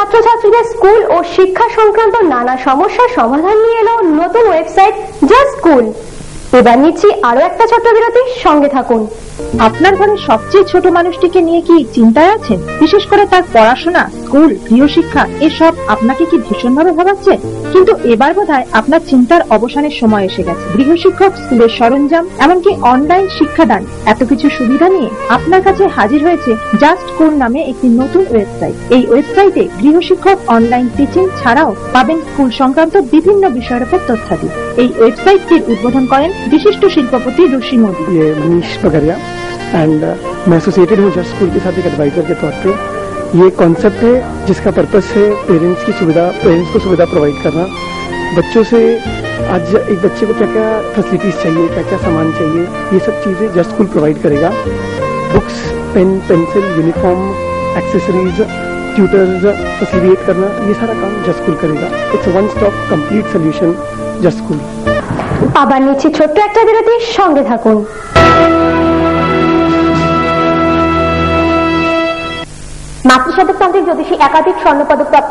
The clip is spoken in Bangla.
ছাত্রছাত্রীদের স্কুল ও শিক্ষা সংক্রান্ত নানা সমস্যার সমাধান নিয়ে এলো নতুন ওয়েবসাইট জাস্ট স্কুল। এবার নিচ্ছি আরো একটা ছোট্ট বিরতি, সঙ্গে থাকুন। আপনার ঘরের সবচেয়ে ছোট মানুষটিকে নিয়ে কি চিন্তায় আছেন? বিশেষ করে তার পড়াশোনা, স্কুল, গৃহশিক্ষা এসব আপনাকে কি ভীষণভাবে ভাবাচ্ছে? কিন্তু এবার বোধহয় আপনার চিন্তার অবসানের সময় এসে গেছে। গৃহশিক্ষক, স্কুলের সরঞ্জাম, এমনকি অনলাইন শিক্ষাদান এত কিছু সুবিধা নিয়ে আপনার কাছে হাজির হয়েছে জাস্ট স্কুল নামে একটি নতুন ওয়েবসাইট। এই ওয়েবসাইটে গৃহশিক্ষক অনলাইন টিচিং ছাড়াও পাবেন স্কুল সংক্রান্ত বিভিন্ন বিষয়ের উপর তথ্যাদি। এই ওয়েবসাইটটির উদ্বোধন করেন विशिष्ट शिल्पपति ऋषि मोदी। ये मनीष पगरिया एंड मैं एसोसिएटेड हूँ जस्ट स्कूल के साथ एक एडवाइजर के तौर पे। ये कॉन्सेप्ट है जिसका पर्पस है पेरेंट्स को सुविधा प्रोवाइड करना। बच्चों से आज एक बच्चे को क्या क्या फैसिलिटीज चाहिए, क्या क्या सामान चाहिए, ये सब चीज़ें जस्ट स्कूल प्रोवाइड करेगा। Books, pen, pencil, uniform, accessories, tutors facilitate करना, ये सारा काम जस्ट स्कूल करेगा। It's one stop complete solution just school. আবার নিচ্ছি ছোট্ট একটা বিরতি, সঙ্গে থাকুন। মাতৃশাদকতান্ত্রিক জ্যোতিষী একাধিক স্বর্ণপদক প্রাপ্ত